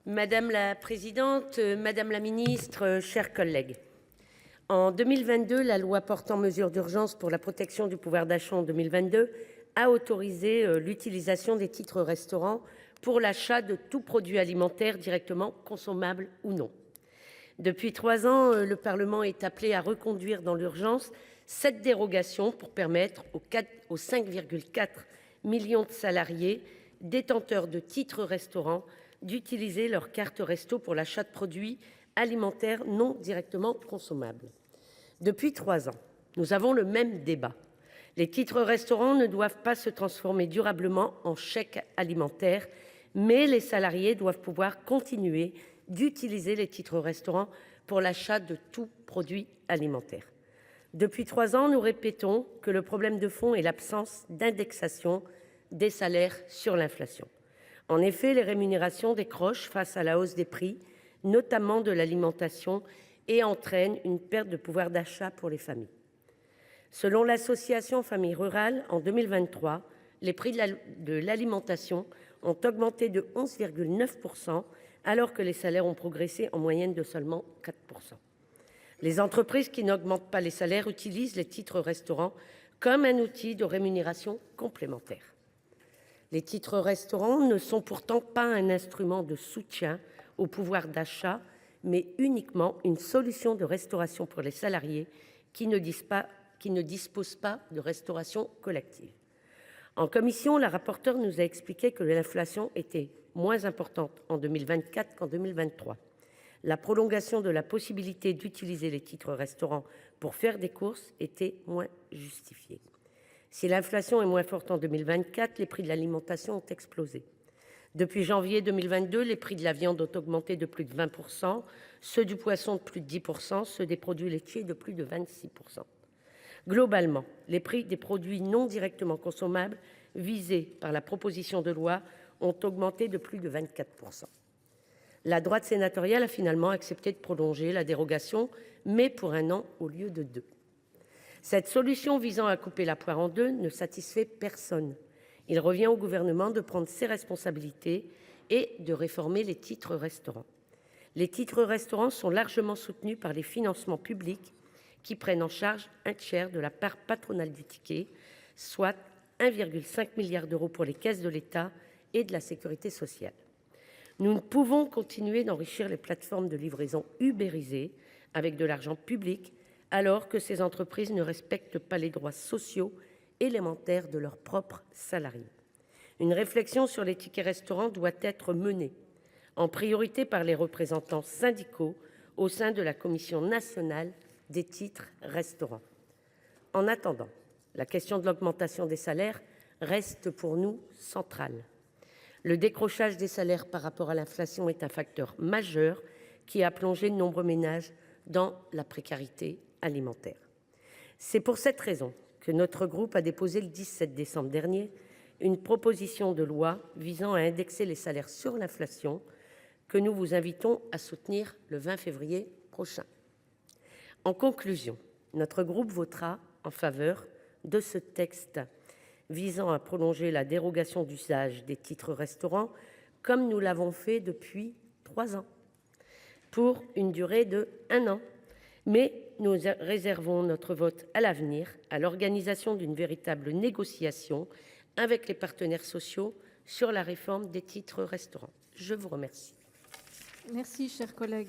Madame la présidente, madame la ministre, chers collègues. En 2022, la loi portant mesures d'urgence pour la protection du pouvoir d'achat en 2022 a autorisé l'utilisation des titres restaurants pour l'achat de tout produit alimentaire directement consommable ou non. Depuis 3 ans, le Parlement est appelé à reconduire dans l'urgence cette dérogation pour permettre aux 5,4 millions de salariés détenteurs de titres restaurants d'utiliser leur carte resto pour l'achat de produits alimentaires non directement consommables. Depuis 3 ans, nous avons le même débat. Les titres restaurants ne doivent pas se transformer durablement en chèques alimentaires, mais les salariés doivent pouvoir continuer d'utiliser les titres restaurants pour l'achat de tout produit alimentaire. Depuis 3 ans, nous répétons que le problème de fond est l'absence d'indexation des salaires sur l'inflation. En effet, les rémunérations décrochent face à la hausse des prix, notamment de l'alimentation, et entraînent une perte de pouvoir d'achat pour les familles. Selon l'association Familles Rurales, en 2023, les prix de l'alimentation ont augmenté de 11,9%, alors que les salaires ont progressé en moyenne de seulement 4%. Les entreprises qui n'augmentent pas les salaires utilisent les titres restaurants comme un outil de rémunération complémentaire. Les titres restaurants ne sont pourtant pas un instrument de soutien au pouvoir d'achat, mais uniquement une solution de restauration pour les salariés qui ne disposent pas de restauration collective. En commission, la rapporteure nous a expliqué que l'inflation était moins importante en 2024 qu'en 2023. La prolongation de la possibilité d'utiliser les titres restaurants pour faire des courses était moins justifiée. Si l'inflation est moins forte en 2024, les prix de l'alimentation ont explosé. Depuis janvier 2022, les prix de la viande ont augmenté de plus de 20%, ceux du poisson de plus de 10%, ceux des produits laitiers de plus de 26%. Globalement, les prix des produits non directement consommables visés par la proposition de loi ont augmenté de plus de 24%. La droite sénatoriale a finalement accepté de prolonger la dérogation, mais pour 1 an au lieu de 2. Cette solution visant à couper la poire en deux ne satisfait personne. Il revient au gouvernement de prendre ses responsabilités et de réformer les titres restaurants. Les titres restaurants sont largement soutenus par les financements publics qui prennent en charge un tiers de la part patronale du ticket, soit 1,5 milliard d'euros pour les caisses de l'État et de la sécurité sociale. Nous ne pouvons continuer d'enrichir les plateformes de livraison ubérisées avec de l'argent public alors que ces entreprises ne respectent pas les droits sociaux élémentaires de leurs propres salariés. Une réflexion sur les tickets restaurants doit être menée, en priorité par les représentants syndicaux au sein de la Commission nationale des titres restaurants. En attendant, la question de l'augmentation des salaires reste pour nous centrale. Le décrochage des salaires par rapport à l'inflation est un facteur majeur qui a plongé de nombreux ménages dans la précarité alimentaire. C'est pour cette raison que notre groupe a déposé le 17 décembre dernier une proposition de loi visant à indexer les salaires sur l'inflation que nous vous invitons à soutenir le 20 février prochain. En conclusion, notre groupe votera en faveur de ce texte visant à prolonger la dérogation d'usage des titres restaurants comme nous l'avons fait depuis 3 ans pour une durée de 1 an. Mais nous réservons notre vote à l'avenir à l'organisation d'une véritable négociation avec les partenaires sociaux sur la réforme des titres restaurants. Je vous remercie. Merci, cher collègue.